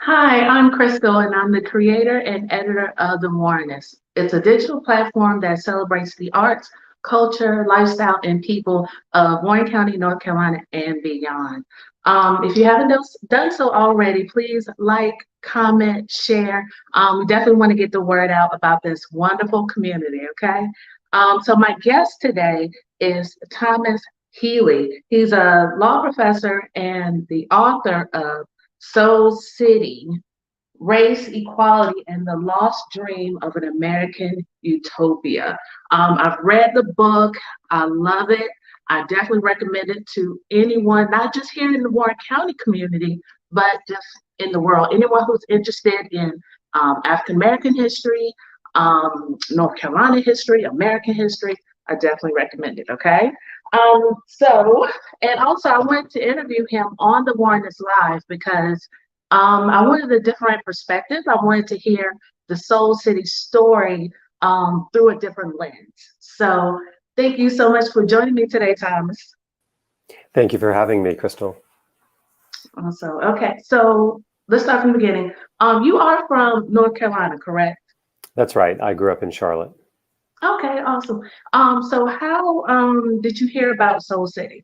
Hi, I'm Crystal, and I'm the creator and editor of The Warrenist. It's a digital platform that celebrates the arts, culture, lifestyle, and people of Warren County, North Carolina, and beyond. If you haven't done so already, please like, comment, share. We definitely want to get the word out about this wonderful community, okay? So, my guest today is Thomas Healy. He's a law professor and the author of Seoul City, Race, Equality, and the Lost Dream of an American Utopia. I've read the book. I love it. I definitely recommend it to anyone, not just here in the Warren County community, but just in the world. Anyone who's interested in African American history, North Carolina history, American history, I definitely recommend it. Okay. And also I went to interview him on the Warrenist Live because I wanted a different perspective. I wanted to hear the Soul City story through a different lens. So thank you so much for joining me today, Thomas. Thank you for having me, Crystal. Also, okay, so let's start from the beginning. You are from North Carolina, correct? That's right. I grew up in Charlotte. Okay, awesome. So how did you hear about Soul City?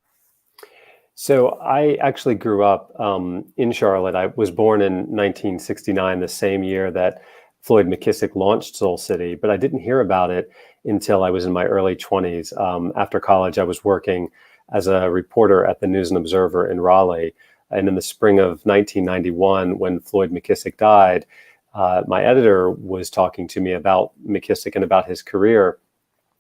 So I actually grew up in Charlotte. I was born in 1969, the same year that Floyd McKissick launched Soul City, but I didn't hear about it until I was in my early 20s. After college, I was working as a reporter at the News and Observer in Raleigh. And in the spring of 1991, when Floyd McKissick died, my editor was talking to me about McKissick and about his career,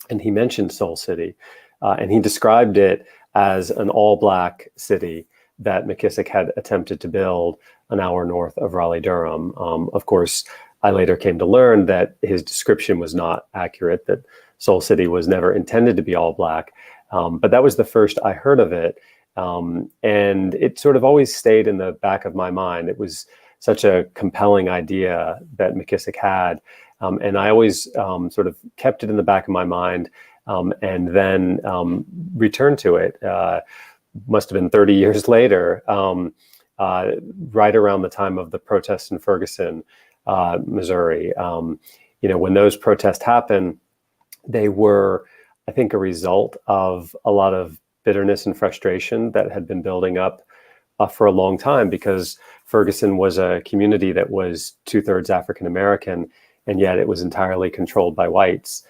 and he mentioned Soul City, and he described it as an all-Black city that McKissick had attempted to build an hour north of Raleigh-Durham. Of course, I later came to learn that his description was not accurate, that Soul City was never intended to be all-Black, but that was the first I heard of it, and it sort of always stayed in the back of my mind. It was such a compelling idea that McKissick had, and I always sort of kept it in the back of my mind. And then returned to it. Must have been 30 years later, right around the time of the protests in Ferguson, Missouri. When those protests happened, they were, I think, a result of a lot of bitterness and frustration that had been building up for a long time, because Ferguson was a community that was 2/3 African American, and yet it was entirely controlled by whites.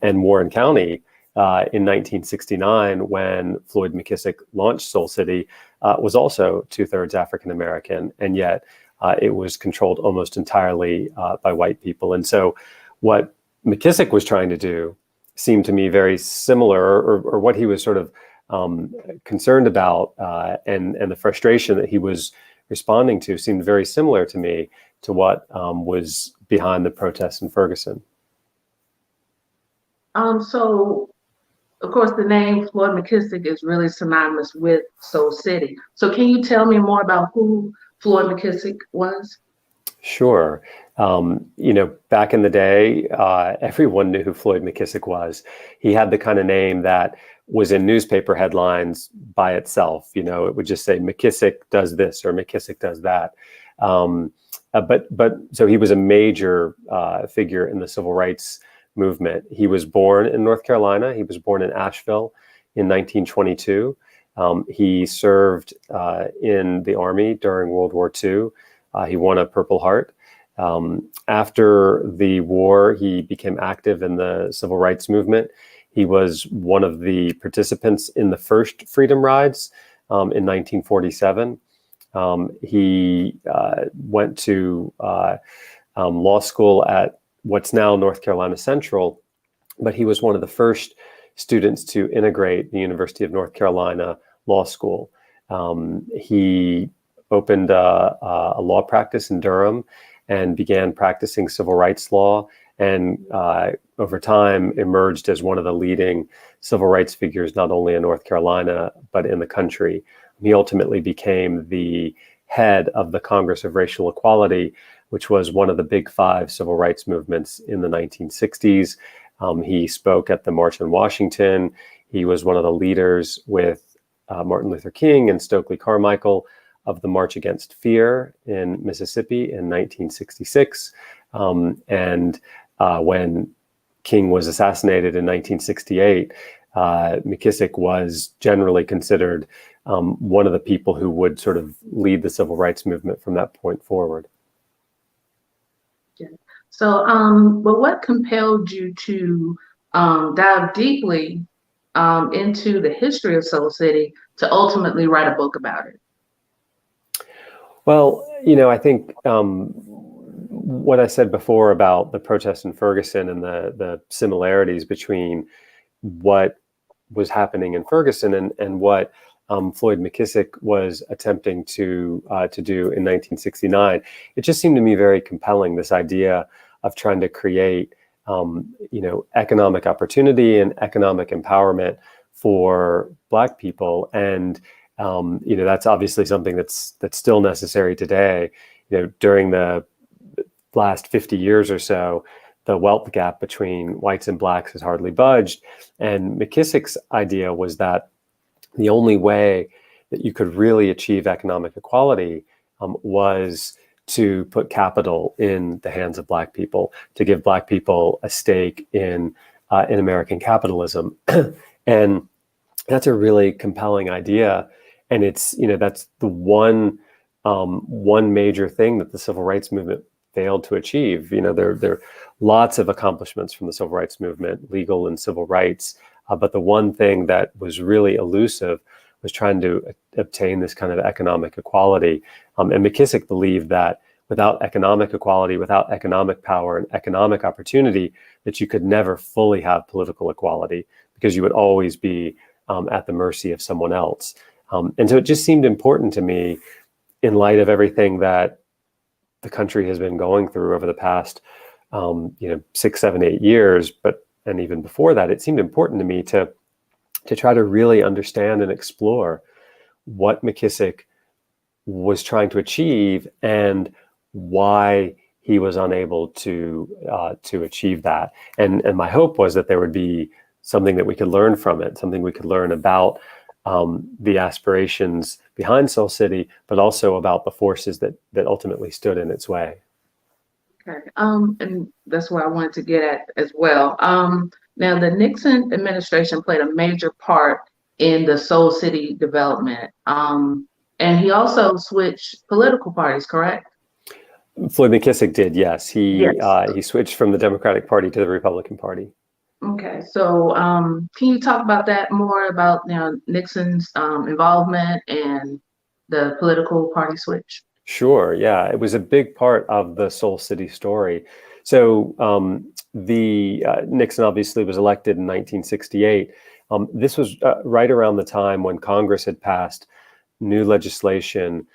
And Warren County in 1969, when Floyd McKissick launched Soul City, was also 2/3 African American, and yet it was controlled almost entirely by white people. And so what McKissick was trying to do seemed to me very similar, or what he was sort of concerned about, and the frustration that he was responding to seemed very similar to me to what was behind the protests in Ferguson. So of course, the name Floyd McKissick is really synonymous with Soul City. So can you tell me more about who Floyd McKissick was? Sure. Back in the day, everyone knew who Floyd McKissick was. He had the kind of name that was in newspaper headlines by itself. It would just say McKissick does this or McKissick does that. But so he was a major figure in the civil rights movement. He was born in North Carolina. He was born in Asheville in 1922. He served in the Army during World War II. He won a Purple Heart. After the war, he became active in the civil rights movement. He was one of the participants in the first Freedom Rides in 1947. He went to law school at what's now North Carolina Central, but he was one of the first students to integrate the University of North Carolina Law School. He opened a law practice in Durham and began practicing civil rights law, and over time emerged as one of the leading civil rights figures, not only in North Carolina, but in the country. He ultimately became the head of the Congress of Racial Equality, which was one of the big five civil rights movements in the 1960s. He spoke at the March on Washington. He was one of the leaders with Martin Luther King and Stokely Carmichael of the March Against Fear in Mississippi in 1966. And when King was assassinated in 1968, McKissick was generally considered one of the people who would sort of lead the civil rights movement from that point forward. Yeah. So, but what compelled you to dive deeply into the history of Soul City to ultimately write a book about it? Well, I think what I said before about the protests in Ferguson and the similarities between what was happening in Ferguson and what Floyd McKissick was attempting to do in 1969, it just seemed to me very compelling, this idea of trying to create economic opportunity and economic empowerment for Black people. And that's obviously something that's still necessary today. During the last 50 years or so, the wealth gap between whites and Blacks has hardly budged. And McKissick's idea was that the only way that you could really achieve economic equality was to put capital in the hands of Black people, to give Black people a stake in American capitalism. And that's a really compelling idea. And it's, that's the one major thing that the civil rights movement failed to achieve. There are lots of accomplishments from the civil rights movement, legal and civil rights. But the one thing that was really elusive was trying to obtain this kind of economic equality. And McKissick believed that without economic equality, without economic power and economic opportunity, that you could never fully have political equality, because you would always be at the mercy of someone else. And so it just seemed important to me, in light of everything that the country has been going through over the past 6, 7, 8 years, and even before that, it seemed important to me to try to really understand and explore what McKissick was trying to achieve and why he was unable to achieve that. And my hope was that there would be something that we could learn from it, something we could learn about the aspirations behind Soul City, but also about the forces that ultimately stood in its way. Okay, and that's what I wanted to get at as well. Now, the Nixon administration played a major part in the Soul City development, and he also switched political parties, correct? Floyd McKissick did, yes. Yes. He switched from the Democratic Party to the Republican Party. Okay, so can you talk about that more, about Nixon's involvement and the political party switch? Sure, yeah, it was a big part of the Soul City story. So Nixon obviously was elected in 1968. This was right around the time when Congress had passed new legislation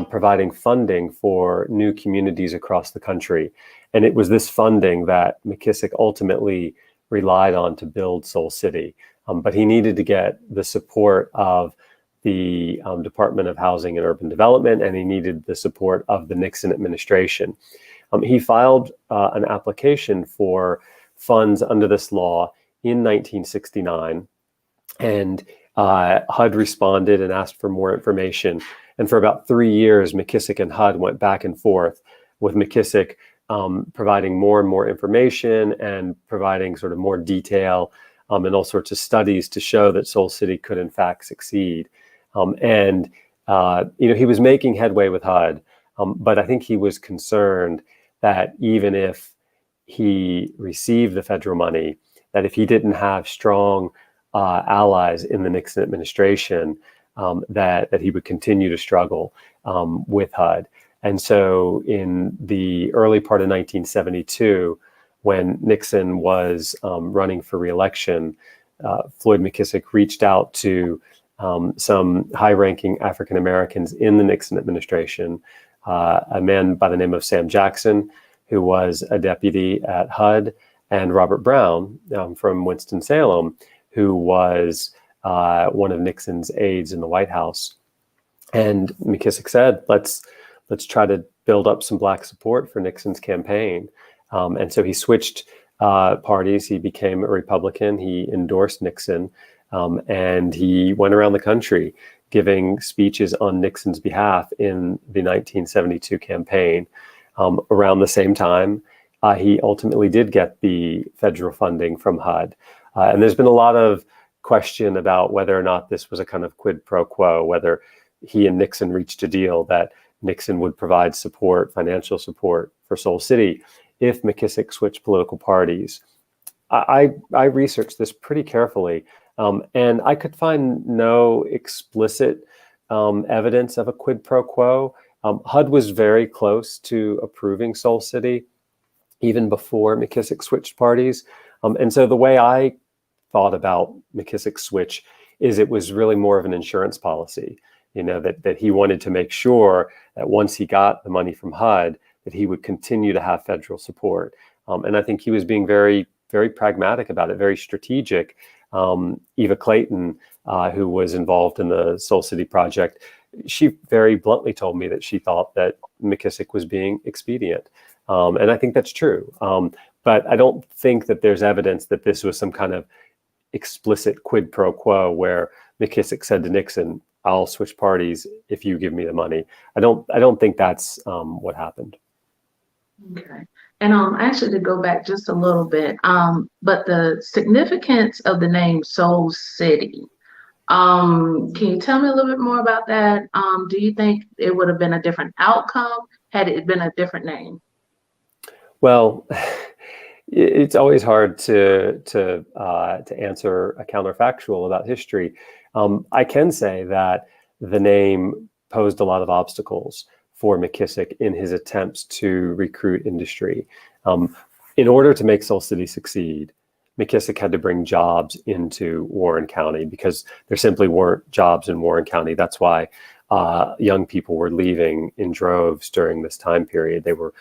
providing funding for new communities across the country. And it was this funding that McKissick ultimately relied on to build Soul City. But he needed to get the support of the Department of Housing and Urban Development, and he needed the support of the Nixon administration. He filed an application for funds under this law in 1969, and HUD responded and asked for more information. And for about 3 years, McKissick and HUD went back and forth, with McKissick providing more and more information and providing sort of more detail and all sorts of studies to show that Soul City could in fact succeed. He was making headway with HUD, but I think he was concerned that even if he received the federal money, that if he didn't have strong allies in the Nixon administration, that he would continue to struggle with HUD. And so in the early part of 1972, when Nixon was running for re-election, Floyd McKissick reached out to some high-ranking African Americans in the Nixon administration, a man by the name of Sam Jackson, who was a deputy at HUD, and Robert Brown from Winston-Salem, who was one of Nixon's aides in the White House. And McKissick said, let's try to build up some Black support for Nixon's campaign. And so he switched parties. He became a Republican. He endorsed Nixon. And he went around the country giving speeches on Nixon's behalf in the 1972 campaign. Around the same time, he ultimately did get the federal funding from HUD. And there's been a lot of question about whether or not this was a kind of quid pro quo, whether he and Nixon reached a deal that Nixon would provide support, financial support for Seoul City if McKissick switched political parties. I researched this pretty carefully, and I could find no explicit evidence of a quid pro quo. HUD was very close to approving Seoul City even before McKissick switched parties. And so the way I thought about McKissick's switch is it was really more of an insurance policy, that he wanted to make sure that once he got the money from HUD, that he would continue to have federal support. And I think he was being very, very pragmatic about it, very strategic. Eva Clayton, who was involved in the Seoul City project, she very bluntly told me that she thought that McKissick was being expedient. And I think that's true. But I don't think that there's evidence that this was some kind of explicit quid pro quo where McKissick said to Nixon, "I'll switch parties if you give me the money." I don't think that's what happened. Okay. And actually to go back just a little bit, but the significance of the name Seoul City, can you tell me a little bit more about that? Do you think it would have been a different outcome had it been a different name? Well, it's always hard to answer a counterfactual about history. I can say that the name posed a lot of obstacles for McKissick in his attempts to recruit industry. In order to make Seoul City succeed, McKissick had to bring jobs into Warren County because there simply weren't jobs in Warren County. That's why young people were leaving in droves during this time period. They were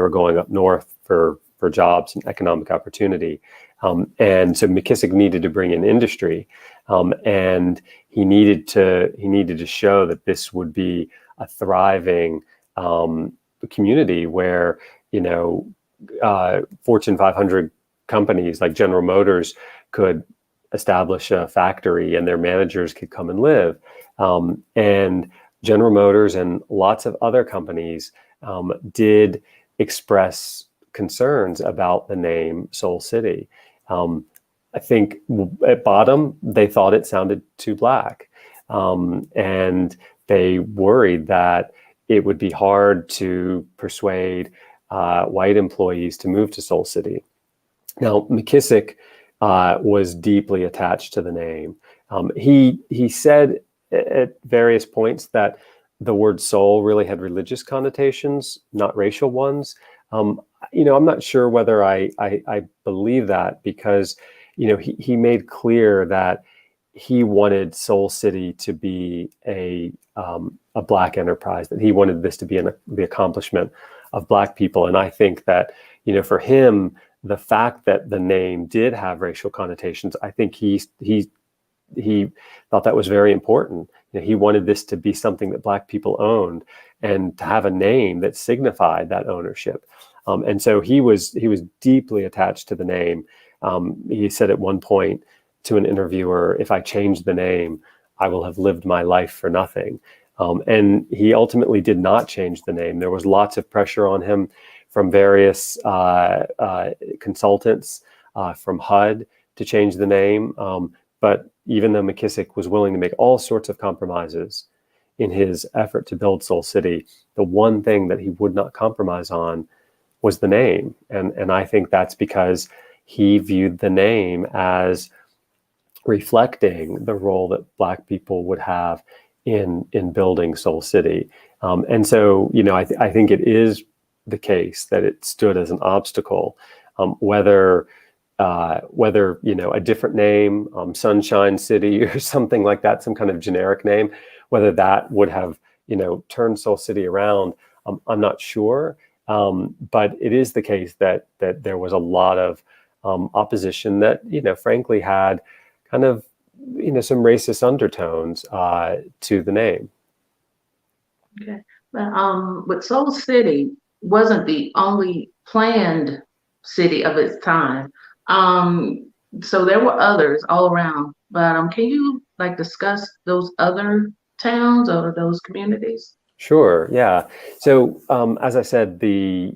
going up north for jobs and economic opportunity. And so McKissick needed to bring in industry, and he needed to show that this would be a thriving community where Fortune 500 companies like General Motors could establish a factory and their managers could come and live. And General Motors and lots of other companies did express concerns about the name Seoul City. I think at bottom, they thought it sounded too black. And they worried that it would be hard to persuade white employees to move to Seoul City. Now, McKissick was deeply attached to the name. He said at various points that the word soul really had religious connotations, not racial ones. I'm not sure whether I believe that because, he made clear that he wanted Seoul City to be a Black enterprise, that he wanted this to be the accomplishment of Black people. And I think that, for him, the fact that the name did have racial connotations, I think he thought that was very important. He wanted this to be something that Black people owned and to have a name that signified that ownership. And so he was deeply attached to the name. He said at one point to an interviewer, "If I change the name, I will have lived my life for nothing." And he ultimately did not change the name. There was lots of pressure on him from various consultants from HUD to change the name. But even though McKissick was willing to make all sorts of compromises in his effort to build Seoul City, the one thing that he would not compromise on was the name. And I think that's because he viewed the name as reflecting the role that Black people would have in building Seoul City. And so, I think it is the case that it stood as an obstacle, whether a different name, Sunshine City or something like that, some kind of generic name, whether that would have, turned Seoul City around, I'm not sure. But it is the case that there was a lot of opposition that, frankly had kind of, some racist undertones to the name. Okay. But Seoul City wasn't the only planned city of its time. So there were others all around. But can you discuss those other towns or those communities? Sure. Yeah. So, as I said, the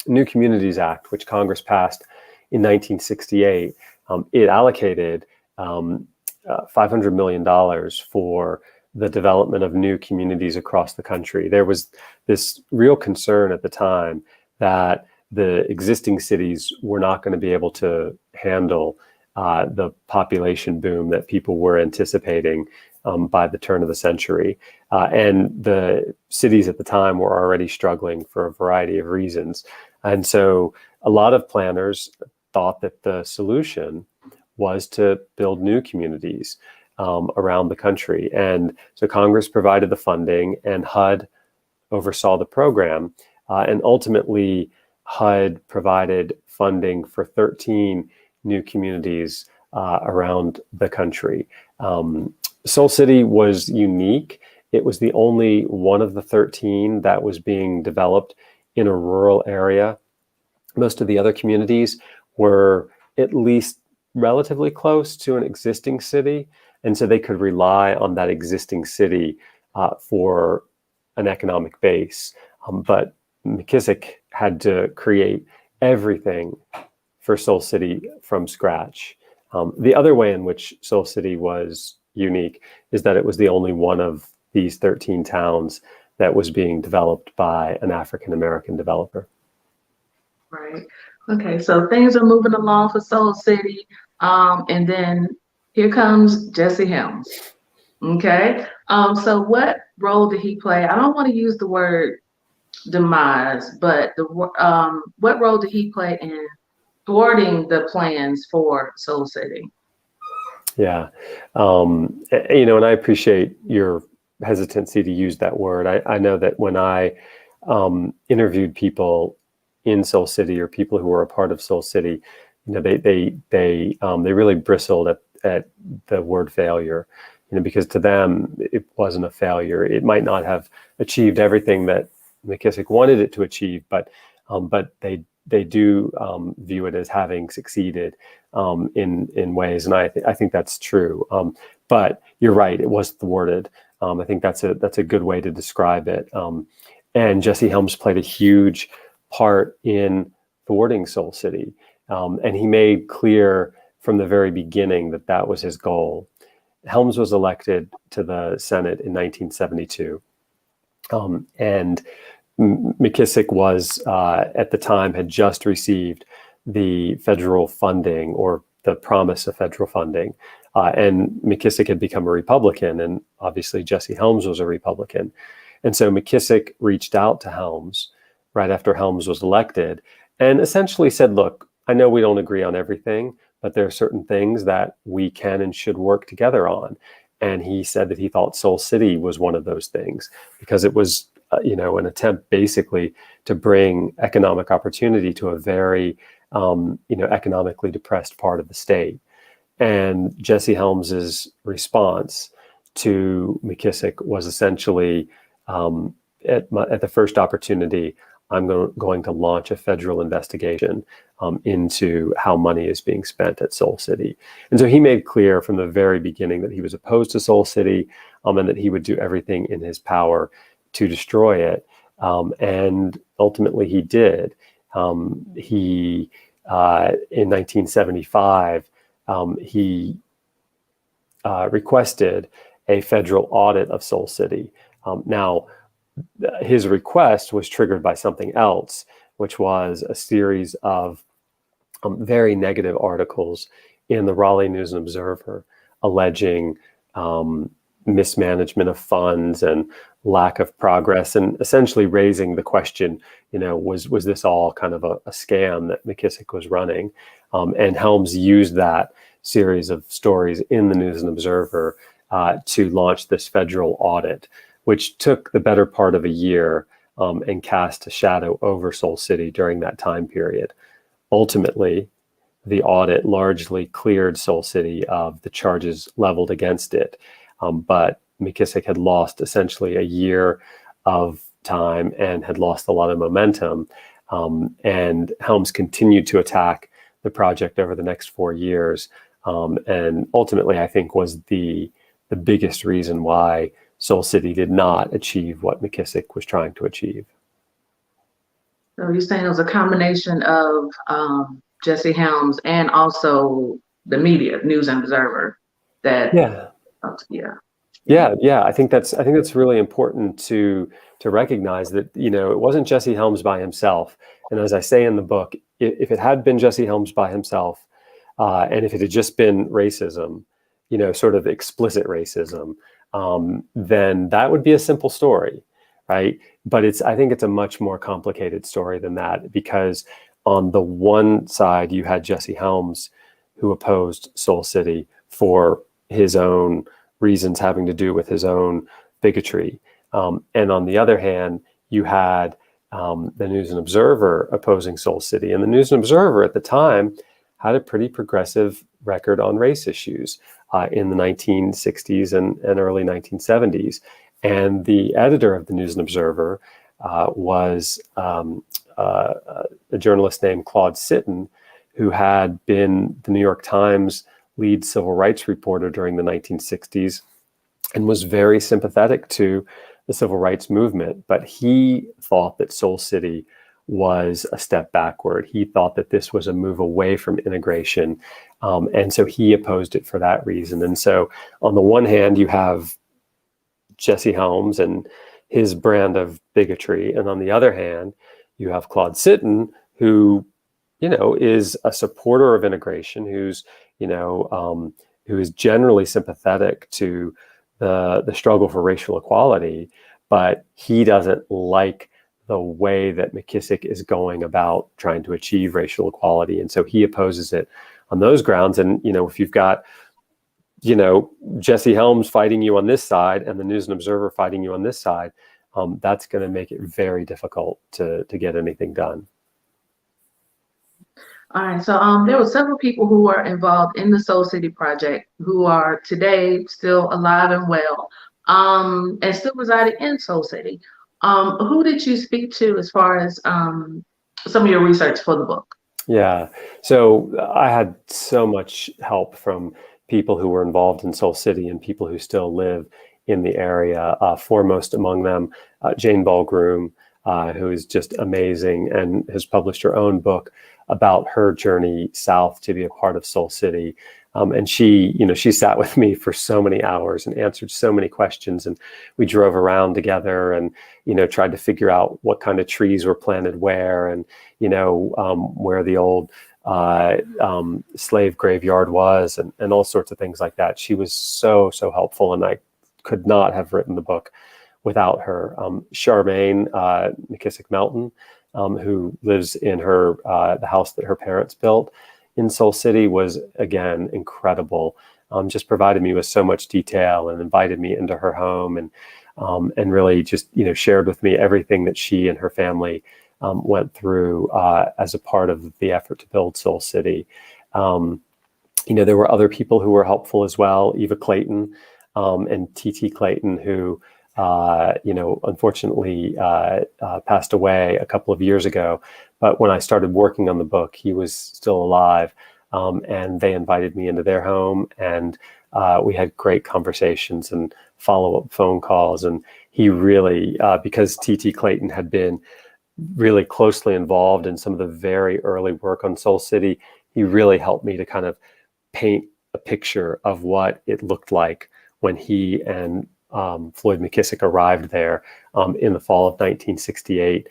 New Communities Act, which Congress passed in 1968, it allocated $500 million for the development of new communities across the country. There was this real concern at the time that the existing cities were not going to be able to handle the population boom that people were anticipating by the turn of the century. And the cities at the time were already struggling for a variety of reasons. And so a lot of planners thought that the solution was to build new communities around the country. And so Congress provided the funding, and HUD oversaw the program. And ultimately, HUD provided funding for 13 new communities around the country. Seoul City was unique. It was the only one of the 13 that was being developed in a rural area. Most of the other communities were at least relatively close to an existing city, and so they could rely on that existing city for an economic base. But McKissick had to create everything for Seoul City from scratch. The other way in which Seoul City was unique is that it was the only one of these 13 towns that was being developed by an African-American developer. Right. Okay, so things are moving along for Seoul City. And then here comes Jesse Helms. Okay. So what role did he play? I don't want to use the word demise, but what role did he play in thwarting the plans for Seoul City? Yeah. And I appreciate your hesitancy to use that word. I know that when I interviewed people in Seoul City, or people who were a part of Seoul City, they really bristled at the word failure, because to them it wasn't a failure. It might not have achieved everything that McKissick wanted it to achieve, but they do view it as having succeeded in ways, and I think that's true. But you're right; it was thwarted. I think that's a good way to describe it. And Jesse Helms played a huge part in thwarting Seoul City, and he made clear from the very beginning that that was his goal. Helms was elected to the Senate in 1972, and McKissick was, at the time, had just received the federal funding, or the promise of federal funding. And McKissick had become a Republican, and obviously Jesse Helms was a Republican. And so McKissick reached out to Helms right after Helms was elected and essentially said, look, I know we don't agree on everything, but there are certain things that we can and should work together on. And he said that he thought Seoul City was one of those things, because it was an attempt basically to bring economic opportunity to a very, economically depressed part of the state. And Jesse Helms's response to McKissick was essentially, at the first opportunity, I'm going to launch a federal investigation into how money is being spent at Seoul City. And so he made clear from the very beginning that he was opposed to Seoul City, and that he would do everything in his power to destroy it. And ultimately he did. In 1975, he requested a federal audit of Seoul City. Now, his request was triggered by something else, which was a series of very negative articles in the Raleigh News and Observer alleging mismanagement of funds and lack of progress, and essentially raising the question, was this all kind of a scam that McKissick was running? And Helms used that series of stories in the News and Observer to launch this federal audit, which took the better part of a year and cast a shadow over Seoul City during that time period. Ultimately, the audit largely cleared Seoul City of the charges leveled against it. But McKissick had lost essentially a year of time and had lost a lot of momentum. And Helms continued to attack the project over the next 4 years. And ultimately, I think, was the the biggest reason why Seoul City did not achieve what McKissick was trying to achieve. So you're saying it was a combination of Jesse Helms and also the media, News and Observer, that Yeah. Yeah. I think that's really important to recognize that, it wasn't Jesse Helms by himself. And as I say in the book, if it had been Jesse Helms by himself, and if it had just been racism, sort of explicit racism, then that would be a simple story, right? But I think it's a much more complicated story than that, because on the one side, you had Jesse Helms, who opposed Seoul City for his own reasons having to do with his own bigotry. And on the other hand, you had the News and Observer opposing Seoul City. And the News and Observer at the time had a pretty progressive record on race issues in the 1960s and early 1970s. And the editor of the News and Observer was a journalist named Claude Sitton, who had been the New York Times lead civil rights reporter during the 1960s and was very sympathetic to the civil rights movement. But he thought that Seoul City was a step backward. He thought that this was a move away from integration. And so he opposed it for that reason. And so on the one hand, you have Jesse Helms and his brand of bigotry. And on the other hand, you have Claude Sitton, who, is a supporter of integration, who is generally sympathetic to the struggle for racial equality, but he doesn't like the way that McKissick is going about trying to achieve racial equality. And so he opposes it on those grounds. And, if you've got, Jesse Helms fighting you on this side and the News and Observer fighting you on this side, that's going to make it very difficult to get anything done. All right, so there were several people who were involved in the Seoul City project who are today still alive and well, and still residing in Seoul City. Who did you speak to as far as some of your research for the book? Yeah, so I had so much help from people who were involved in Seoul City and people who still live in the area, foremost among them, Jane Ball-Groom, who is just amazing and has published her own book about her journey south to be a part of Seoul City. And she sat with me for so many hours and answered so many questions. And we drove around together and, tried to figure out what kind of trees were planted where and, where the old slave graveyard was and all sorts of things like that. She was so helpful, and I could not have written the book without her. Charmaine McKissick Melton, who lives in the house that her parents built in Seoul City, was again incredible. Just provided me with so much detail and invited me into her home and really just shared with me everything that she and her family went through as a part of the effort to build Seoul City. There were other people who were helpful as well, Eva Clayton and T.T. Clayton, who unfortunately passed away a couple of years ago. But when I started working on the book, he was still alive, and they invited me into their home, and we had great conversations and follow-up phone calls. And he really, because T.T. Clayton had been really closely involved in some of the very early work on Seoul City, he really helped me to kind of paint a picture of what it looked like when he and Floyd McKissick arrived there in the fall of 1968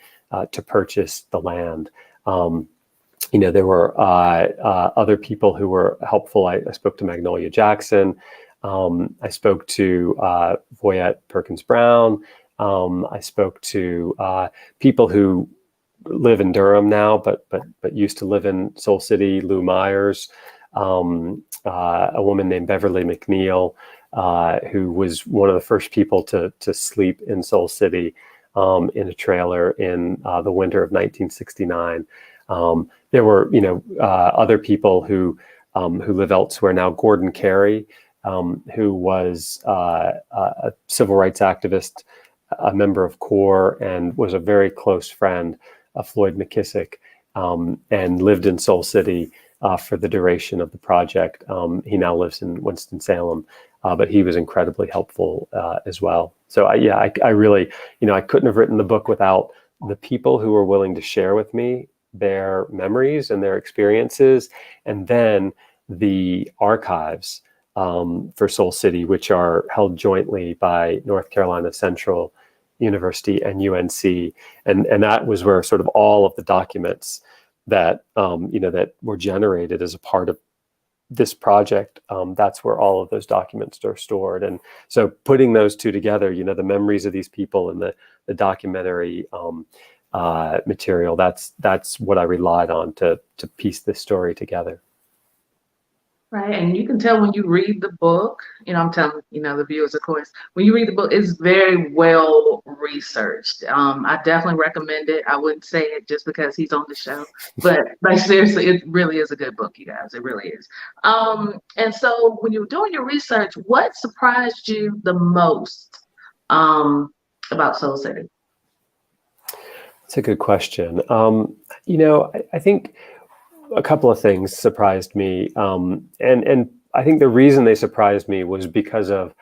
to purchase the land. There were other people who were helpful. I spoke to Magnolia Jackson. I spoke to Voyette Perkins Brown. I spoke to people who live in Durham now, but used to live in Seoul City. Lou Myers, a woman named Beverly McNeil, who was one of the first people to sleep in Seoul City in a trailer in the winter of 1969. There were, other people who live elsewhere now. Gordon Carey, who was a civil rights activist, a member of CORE, and was a very close friend of Floyd McKissick, and lived in Seoul City for the duration of the project. He now lives in Winston-Salem. but he was incredibly helpful as well. So I really, I couldn't have written the book without the people who were willing to share with me their memories and their experiences, and then the archives for Seoul City, which are held jointly by North Carolina Central University and UNC, and that was where sort of all of the documents that that were generated as a part of this project, that's where all of those documents are stored. And so putting those two together, the memories of these people and the documentary material, that's what I relied on to piece this story together. Right, and you can tell when you read the book, I'm telling, the viewers, of course, when you read the book, it's very well researched. I definitely recommend it. I wouldn't say it just because he's on the show, but like seriously, it really is a good book, you guys. It really is. And so when you were doing your research, what surprised you the most about Seoul City? That's a good question. I think a couple of things surprised me, and I think the reason they surprised me was because of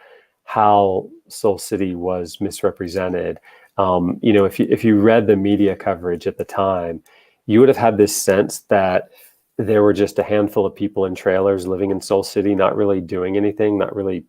how Seoul City was misrepresented. If you read the media coverage at the time, you would have had this sense that there were just a handful of people in trailers living in Seoul City, not really doing anything, not really,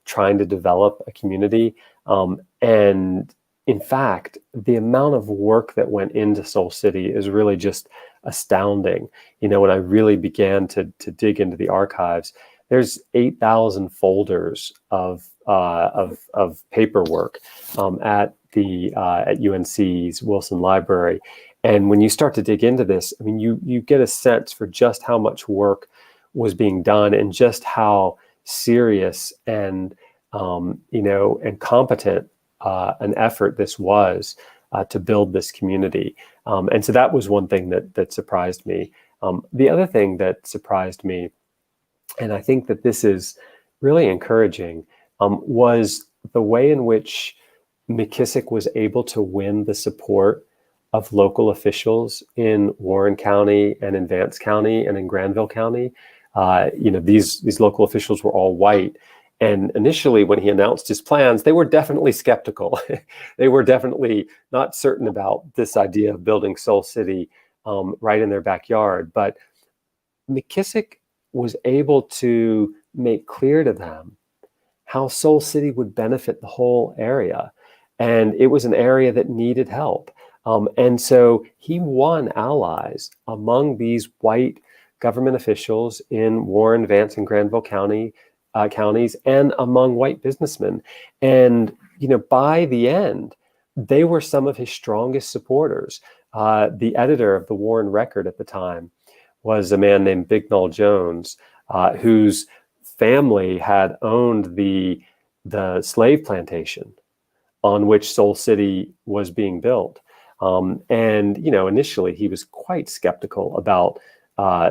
trying to develop a community. And in fact, the amount of work that went into Seoul City is really just astounding. When I really began to dig into the archives, there's 8,000 folders of paperwork at UNC's Wilson Library. And when you start to dig into this, I mean, you get a sense for just how much work was being done and just how serious and and competent an effort this was to build this community. And so that was one thing that surprised me. The other thing that surprised me, and I think that this is really encouraging, was the way in which McKissick was able to win the support of local officials in Warren County and in Vance County and in Granville County. These local officials were all white. And initially, when he announced his plans, they were definitely skeptical. They were definitely not certain about this idea of building Seoul City right in their backyard. But McKissick was able to make clear to them how Seoul City would benefit the whole area. And it was an area that needed help. And so he won allies among these white government officials in Warren, Vance, and Granville counties, and among white businessmen. And, by the end, they were some of his strongest supporters. The editor of the Warren Record at the time was a man named Bignall Jones, whose family had owned the slave plantation on which Seoul City was being built. And initially he was quite skeptical about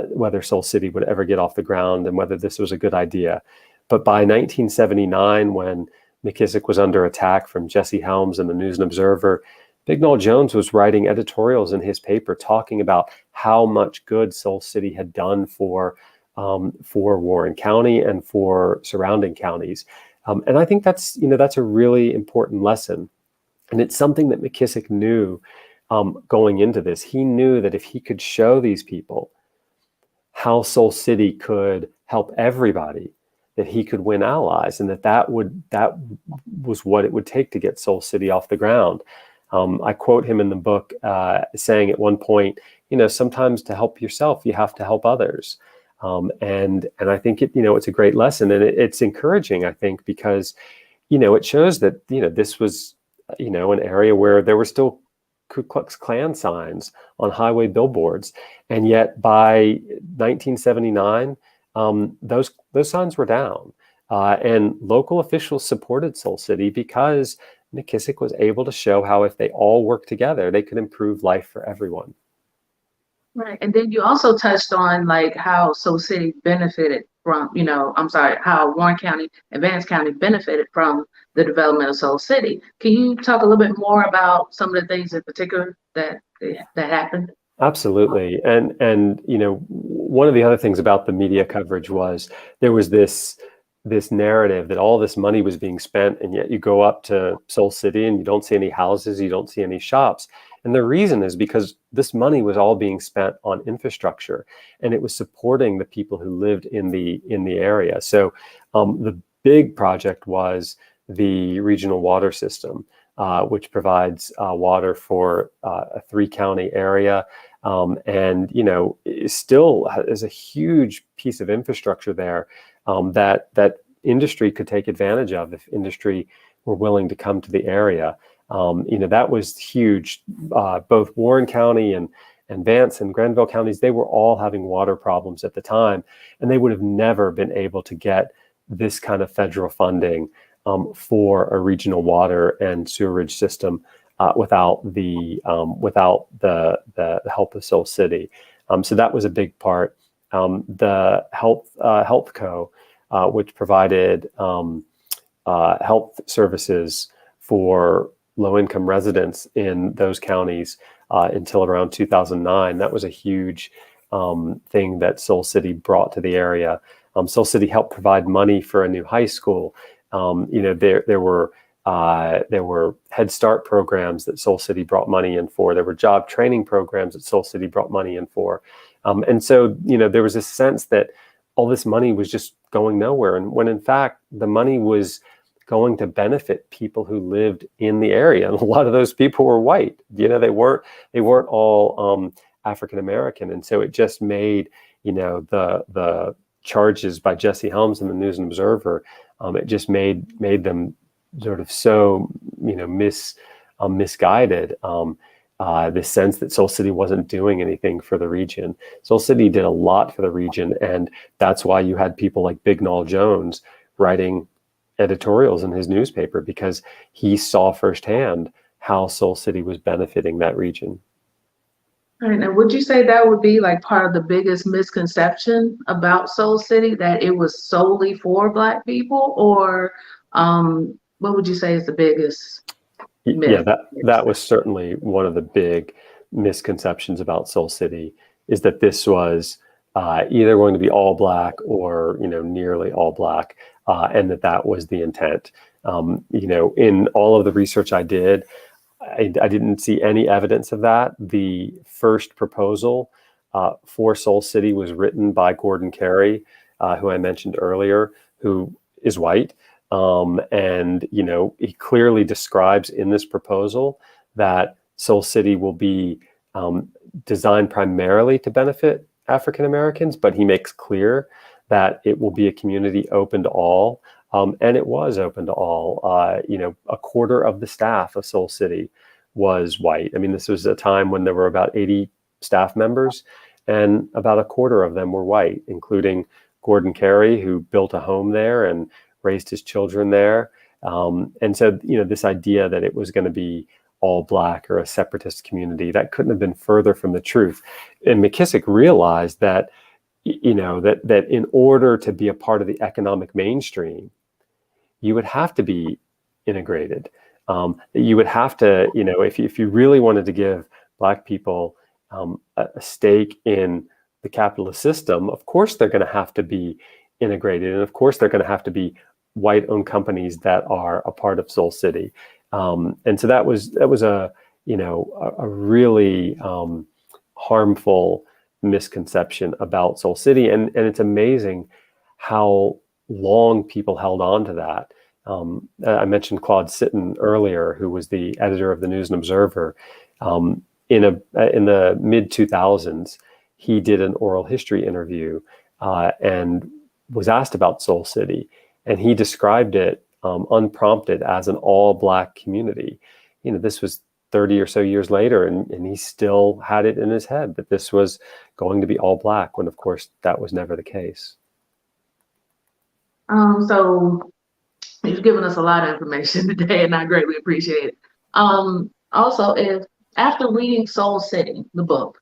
whether Seoul City would ever get off the ground and whether this was a good idea. But by 1979, when McKissick was under attack from Jesse Helms and the News and Observer, Bignall Jones was writing editorials in his paper talking about how much good Seoul City had done for Warren County and for surrounding counties. And I think that's a really important lesson. And it's something that McKissick knew going into this. He knew that if he could show these people how Seoul City could help everybody, that he could win allies, and that was what it would take to get Seoul City off the ground. I quote him in the book saying at one point, sometimes to help yourself, you have to help others. And I think it's a great lesson, and it's encouraging, I think, because it shows that this was an area where there were still Ku Klux Klan signs on highway billboards, and yet by 1979, those signs were down, and local officials supported Seoul City because McKissick was able to show how if they all worked together, they could improve life for everyone. Right, and then you also touched on how Seoul City benefited from, how Warren County and Vance County benefited from the development of Seoul City. Can you talk a little bit more about some of the things in particular that happened? Absolutely. And one of the other things about the media coverage was there was this this narrative that all this money was being spent, and yet you go up to Seoul City and you don't see any houses, you don't see any shops. And the reason is because this money was all being spent on infrastructure, and it was supporting the people who lived in the area. So the big project was the regional water system, which provides water for a 3-county area. And, you know, it still is a huge piece of infrastructure there that industry could take advantage of if industry were willing to come to the area. You know, that was huge. Both Warren County and Vance and Granville counties, they were all having water problems at the time, and they would have never been able to get this kind of federal funding for a regional water and sewerage system without the help of Seoul City. So that was a big part. The Health Co., which provided health services for low-income residents in those counties until around 2009. That was a huge thing that Seoul City brought to the area. Seoul City helped provide money for a new high school. You know, there were Head Start programs that Seoul City brought money in for. There were job training programs that Seoul City brought money in for. And so, you know, there was a sense that all this money was just going nowhere. And when in fact, the money was going to benefit people who lived in the area. And a lot of those people were white. You know, they weren't all African American. And so it just made, you know, the charges by Jesse Helms in the News and Observer, it just made them sort of so, you know, misguided. The sense that Seoul City wasn't doing anything for the region. Seoul City did a lot for the region, and that's why you had people like Bignall Jones writing editorials in his newspaper, because he saw firsthand how Seoul City was benefiting that region. All right, and would you say that would be like part of the biggest misconception about Seoul City, that it was solely for Black people, or what would you say is the biggest myth? Yeah, that was certainly one of the big misconceptions about Seoul City, is that this was either going to be all Black or, you know, nearly all Black, and that was the intent. You know, in all of the research I did, I didn't see any evidence of that. The first proposal for Seoul City was written by Gordon Carey, who I mentioned earlier, who is white. And, you know, he clearly describes in this proposal that Seoul City will be designed primarily to benefit African Americans, but he makes clear that it will be a community open to all. And it was open to all. You know, a quarter of the staff of Seoul City was white. I mean, this was a time when there were about 80 staff members, and about a quarter of them were white, including Gordon Carey, who built a home there and raised his children there. And so, you know, this idea that it was going to be all Black or a separatist community, that couldn't have been further from the truth. And McKissick realized that, you know, that in order to be a part of the economic mainstream, you would have to be integrated. You would have to, you know, if you really wanted to give Black people a stake in the capitalist system, of course they're going to have to be integrated, and of course they're going to have to be white-owned companies that are a part of Seoul City. And so that was a, you know, a really harmful misconception about Seoul City, and it's amazing how long people held on to that. I mentioned Claude Sitton earlier, who was the editor of the News and Observer. In the mid 2000s, he did an oral history interview and was asked about Seoul City, and he described it unprompted as an all Black community. You know, this was 30 or so years later, and he still had it in his head that this was going to be all Black, when of course that was never the case. So you've given us a lot of information today, and I greatly appreciate it. Also, if after reading Seoul City, the book,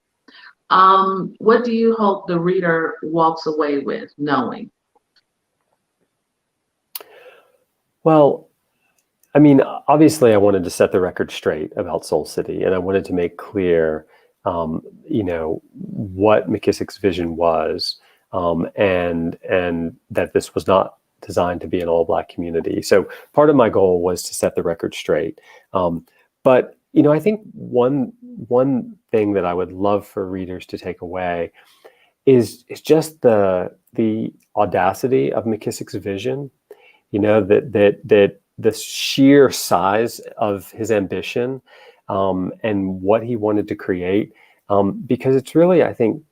what do you hope the reader walks away with knowing? Well, I mean, obviously I wanted to set the record straight about Seoul City, and I wanted to make clear, you know, what McKissick's vision was, and that this was not designed to be an all-Black community. So part of my goal was to set the record straight. But I think one thing that I would love for readers to take away is just the audacity of McKissick's vision. That the sheer size of his ambition and what he wanted to create, because it's really, I think,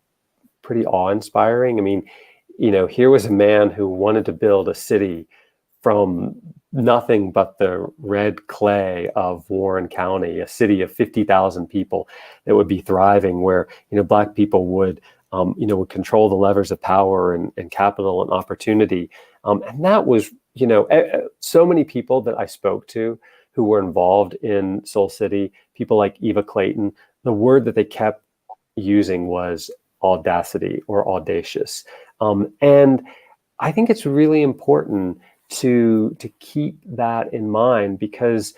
pretty awe-inspiring. I mean, here was a man who wanted to build a city from nothing but the red clay of Warren County, a city of 50,000 people that would be thriving, where Black people would control the levers of power and capital and opportunity. And that was, so many people that I spoke to who were involved in Seoul City, people like Eva Clayton, the word that they kept using was audacity or audacious. And I think it's really important to keep that in mind, because,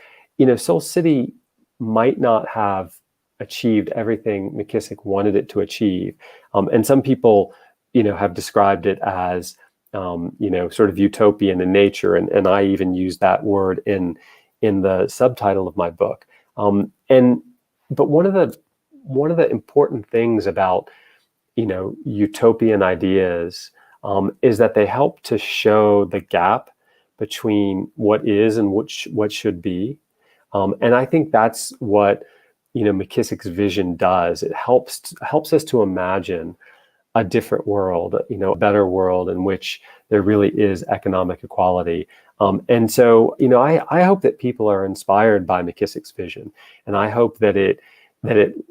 Seoul City might not have achieved everything McKissick wanted it to achieve. And some people, have described it as, sort of utopian in nature. And I even use that word in the subtitle of my book. But one of the important things about, utopian ideas is that they help to show the gap between what is and what should be. And I think that's what, McKissick's vision does. It helps us to imagine a different world, a better world in which there really is economic equality. And so, I hope that people are inspired by McKissick's vision, and I hope that it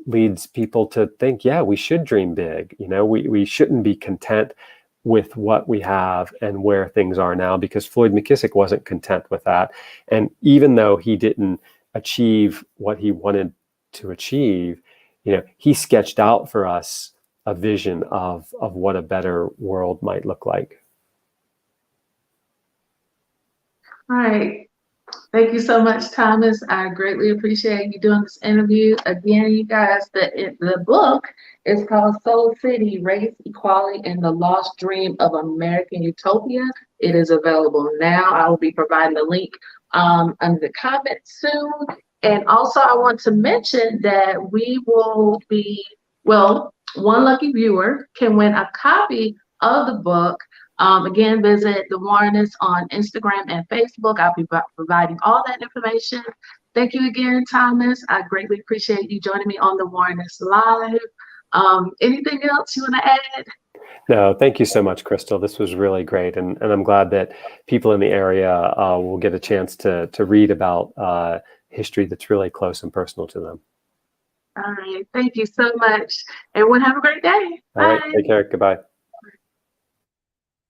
leads people to think, yeah, we should dream big. We shouldn't be content with what we have and where things are now, because Floyd McKissick wasn't content with that. And even though he didn't achieve what he wanted to achieve, he sketched out for us a vision of what a better world might look like. All right. Thank you so much, Thomas. I greatly appreciate you doing this interview. Again, you guys, the book is called Seoul City, Race, Equality, and the Lost Dream of American Utopia. It is available now. I will be providing the link under the comments soon. And also, I want to mention that we will be, one lucky viewer can win a copy of the book. Again, visit the Warrenist on Instagram and Facebook. I'll be providing all that information. Thank you again, Thomas. I greatly appreciate you joining me on the Warrenist Live. Anything else you want to add? No, thank you so much, Crystal. This was really great. And I'm glad that people in the area will get a chance to read about history that's really close and personal to them. All right. Thank you so much. Everyone have a great day. Bye. All right. Take care. Goodbye.